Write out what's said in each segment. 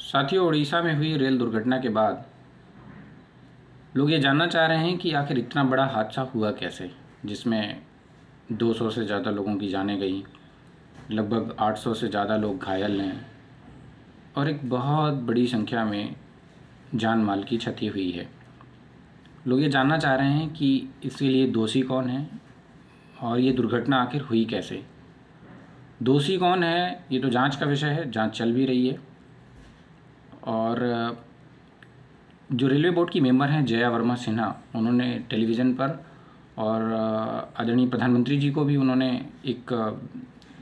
साथियों, उड़ीसा में हुई रेल दुर्घटना के बाद लोग ये जानना चाह रहे हैं कि आखिर इतना बड़ा हादसा हुआ कैसे, जिसमें 200 से ज़्यादा लोगों की जानें गई, लगभग 800 से ज़्यादा लोग घायल हैं और एक बहुत बड़ी संख्या में जान माल की क्षति हुई है। लोग ये जानना चाह रहे हैं कि इसके लिए दोषी कौन है और ये दुर्घटना आखिर हुई कैसे। दोषी कौन है ये तो जांच का विषय है, जांच चल भी रही है। और जो रेलवे बोर्ड की मेंबर हैं जया वर्मा सिन्हा, उन्होंने टेलीविज़न पर और आदरणीय प्रधानमंत्री जी को भी उन्होंने एक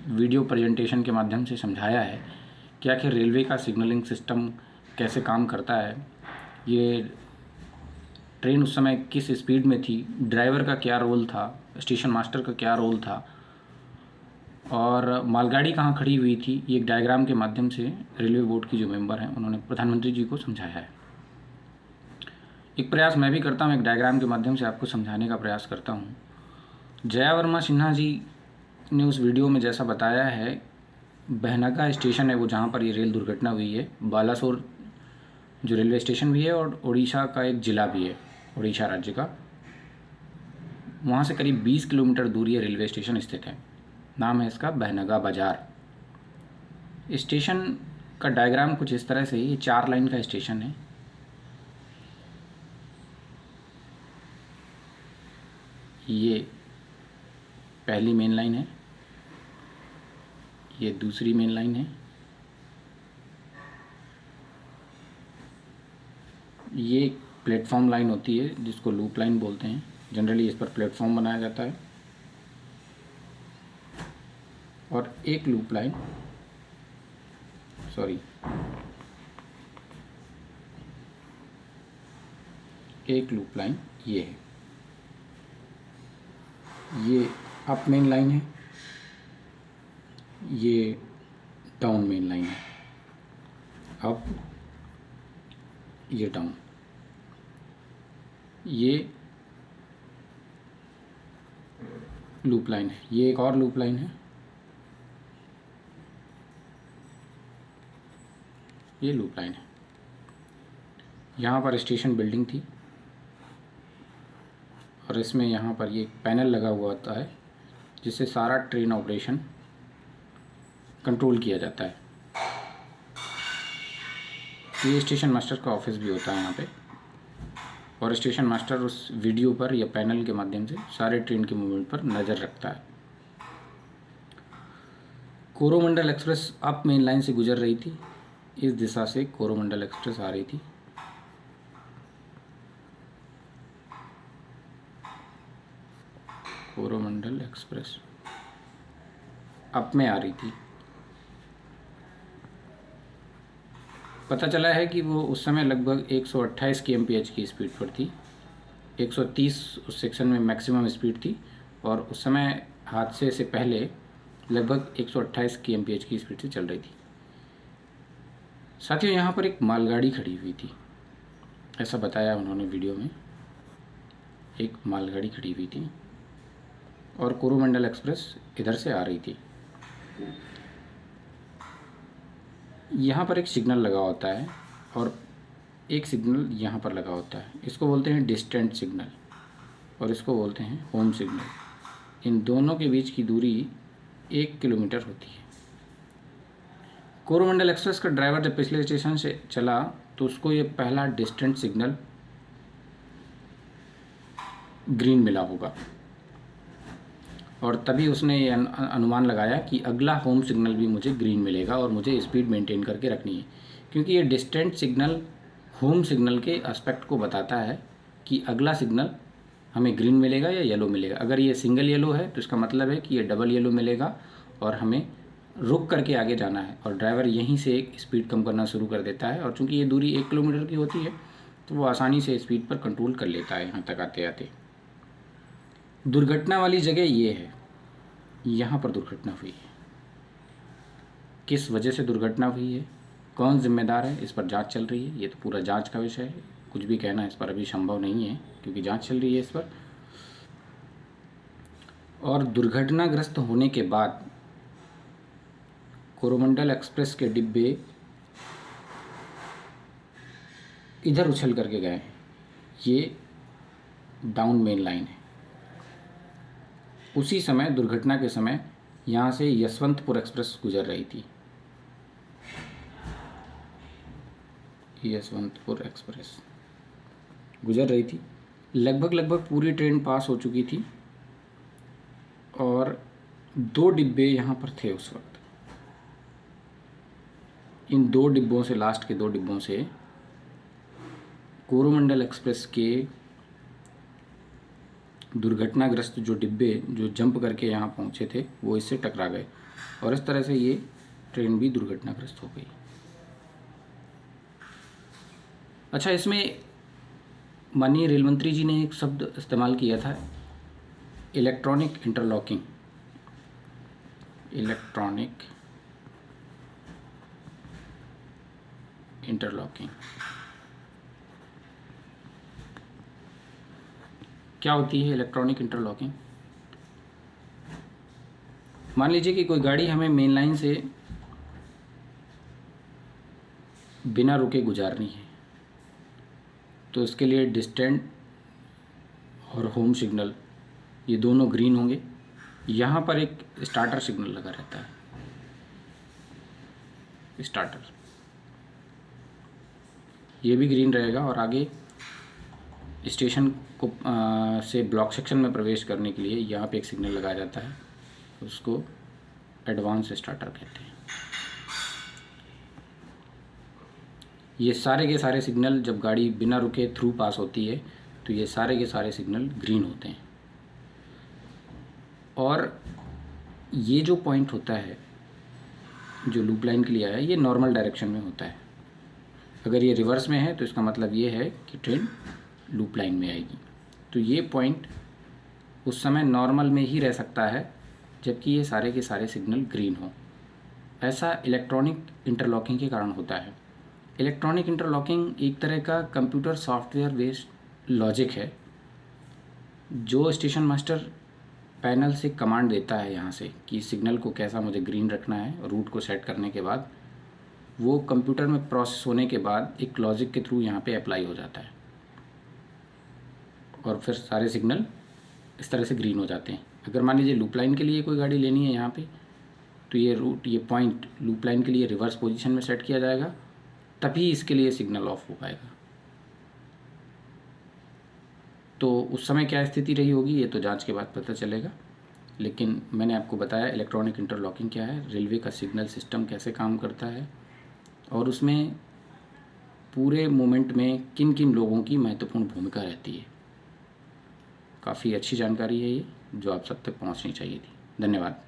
वीडियो प्रेजेंटेशन के माध्यम से समझाया है कि आखिर रेलवे का सिग्नलिंग सिस्टम कैसे काम करता है, ये ट्रेन उस समय किस स्पीड में थी, ड्राइवर का क्या रोल था, स्टेशन मास्टर का क्या रोल था और मालगाड़ी कहाँ खड़ी हुई थी। ये एक डायग्राम के माध्यम से रेलवे बोर्ड की जो मेंबर हैं उन्होंने प्रधानमंत्री जी को समझाया है। एक प्रयास मैं भी करता हूँ, एक डायग्राम के माध्यम से आपको समझाने का प्रयास करता हूँ। जया वर्मा सिन्हा जी ने उस वीडियो में जैसा बताया है, बहनागा स्टेशन है वो जहाँ पर ये रेल दुर्घटना हुई है, बालासोर जो रेलवे स्टेशन भी है और उड़ीसा का एक ज़िला भी है, उड़ीसा राज्य का। वहाँ से करीब 20 किलोमीटर दूर ये रेलवे स्टेशन स्थित है। नाम है इसका बहनागा बाज़ार। स्टेशन का डायग्राम कुछ इस तरह से, ये 4 लाइन का स्टेशन है। ये पहली मेन लाइन है, ये दूसरी मेन लाइन है, ये प्लेटफॉर्म लाइन होती है जिसको लूप लाइन बोलते हैं। जनरली इस पर प्लेटफॉर्म बनाया जाता है। और एक लूप लाइन, एक लूप लाइन ये है, ये अप मेन लाइन है, ये डाउन मेन लाइन है। अप, ये डाउन, ये लूप लाइन है, ये एक और लूप लाइन है, ये लूप लाइन है। यहाँ पर स्टेशन बिल्डिंग थी और इसमें यहाँ पर ये पैनल लगा हुआ होता है जिससे सारा ट्रेन ऑपरेशन कंट्रोल किया जाता है। ये स्टेशन मास्टर का ऑफिस भी होता है यहाँ पे, और स्टेशन मास्टर उस वीडियो पर या पैनल के माध्यम से सारे ट्रेन के मूवमेंट पर नज़र रखता है। Coromandel express up main line से गुजर रही थी, इस दिशा से कोरोमंडल एक्सप्रेस आ रही थी। कोरोमंडल एक्सप्रेस अप में आ रही थी। पता चला है कि वो उस समय लगभग 128 kmph की स्पीड पर थी। 130 उस सेक्शन में मैक्सिमम स्पीड थी और उस समय हादसे से पहले लगभग 128 kmph की स्पीड से चल रही थी। साथियों, यहाँ पर एक मालगाड़ी खड़ी हुई थी, ऐसा बताया उन्होंने वीडियो में। एक मालगाड़ी खड़ी हुई थी और कोरोमंडल एक्सप्रेस इधर से आ रही थी। यहाँ पर एक सिग्नल लगा होता है और एक सिग्नल यहाँ पर लगा होता है। इसको बोलते हैं डिस्टेंट सिग्नल और इसको बोलते हैं होम सिग्नल। इन दोनों के बीच की दूरी 1 किलोमीटर होती है। कोरोमंडल एक्सप्रेस का ड्राइवर जब पिछले स्टेशन से चला तो उसको ये पहला डिस्टेंट सिग्नल ग्रीन मिला होगा और तभी उसने ये अनुमान लगाया कि अगला होम सिग्नल भी मुझे ग्रीन मिलेगा और मुझे स्पीड मेंटेन करके रखनी है, क्योंकि ये डिस्टेंट सिग्नल होम सिग्नल के एस्पेक्ट को बताता है कि अगला सिग्नल हमें ग्रीन मिलेगा या येलो मिलेगा। अगर ये सिंगल येलो है तो इसका मतलब है कि ये डबल येलो मिलेगा और हमें रुक करके आगे जाना है, और ड्राइवर यहीं से स्पीड कम करना शुरू कर देता है। और चूँकि ये दूरी 1 किलोमीटर की होती है तो वो आसानी से स्पीड पर कंट्रोल कर लेता है यहाँ तक आते आते। दुर्घटना वाली जगह ये है, यहाँ पर दुर्घटना हुई है। किस वजह से दुर्घटना हुई है, कौन जिम्मेदार है, इस पर जांच चल रही है। ये तो पूरा जांच का विषय है, कुछ भी कहना इस पर अभी संभव नहीं है क्योंकि जांच चल रही है इस पर। और दुर्घटनाग्रस्त होने के बाद कोरोमंडल एक्सप्रेस के डिब्बे इधर उछल करके गए। ये डाउन मेन लाइन है। उसी समय, दुर्घटना के समय, यहाँ से यशवंतपुर एक्सप्रेस गुजर रही थी। यशवंतपुर एक्सप्रेस गुजर रही थी। लगभग पूरी ट्रेन पास हो चुकी थी और 2 डिब्बे यहाँ पर थे उस वक्त। इन 2 डिब्बों से, लास्ट के 2 डिब्बों से कोरोमंडल एक्सप्रेस के दुर्घटनाग्रस्त जो डिब्बे जो जंप करके यहाँ पहुँचे थे वो इससे टकरा गए और इस तरह से ये ट्रेन भी दुर्घटनाग्रस्त हो गई। अच्छा, इसमें माननीय रेल मंत्री जी ने एक शब्द इस्तेमाल किया था, इलेक्ट्रॉनिक इंटरलॉकिंग। इलेक्ट्रॉनिक इंटरलॉकिंग क्या होती है इलेक्ट्रॉनिक इंटरलॉकिंग? मान लीजिए कि कोई गाड़ी हमें मेन लाइन से बिना रुके गुजारनी है, तो इसके लिए डिस्टेंट और होम सिग्नल ये दोनों ग्रीन होंगे। यहाँ पर एक स्टार्टर सिग्नल लगा रहता है, स्टार्टर, ये भी ग्रीन रहेगा। और आगे स्टेशन को से ब्लॉक सेक्शन में प्रवेश करने के लिए यहाँ पे एक सिग्नल लगाया जाता है, उसको एडवांस स्टार्टर कहते हैं। ये सारे के सारे सिग्नल जब गाड़ी बिना रुके थ्रू पास होती है तो ये सारे के सारे सिग्नल ग्रीन होते हैं। और ये जो पॉइंट होता है जो लूप लाइन के लिए आया, ये नॉर्मल डायरेक्शन में होता है। अगर ये रिवर्स में है तो इसका मतलब ये है कि ट्रेन लूप लाइन में आएगी। तो ये पॉइंट उस समय नॉर्मल में ही रह सकता है जबकि ये सारे के सारे सिग्नल ग्रीन हो। ऐसा इलेक्ट्रॉनिक इंटरलॉकिंग के कारण होता है। इलेक्ट्रॉनिक इंटरलॉकिंग एक तरह का कंप्यूटर सॉफ्टवेयर बेस्ड लॉजिक है जो स्टेशन मास्टर पैनल से कमांड देता है यहाँ से कि सिग्नल को कैसा मुझे ग्रीन रखना है। रूट को सेट करने के बाद वो कंप्यूटर में प्रोसेस होने के बाद एक लॉजिक के थ्रू यहाँ पे अप्लाई हो जाता है और फिर सारे सिग्नल इस तरह से ग्रीन हो जाते हैं। अगर मान लीजिए लूप लाइन के लिए कोई गाड़ी लेनी है यहाँ पे, तो ये रूट, ये पॉइंट लूप लाइन के लिए रिवर्स पोजीशन में सेट किया जाएगा, तभी इसके लिए सिग्नल ऑफ हो पाएगा। तो उस समय क्या स्थिति रही होगी ये तो जांच के बाद पता चलेगा, लेकिन मैंने आपको बताया इलेक्ट्रॉनिक इंटरलॉकिंग क्या है, रेलवे का सिग्नल सिस्टम कैसे काम करता है और उसमें पूरे मूवमेंट में किन किन लोगों की महत्वपूर्ण भूमिका रहती है। काफ़ी अच्छी जानकारी है ये जो आप सब तक पहुंचनी चाहिए थी। धन्यवाद।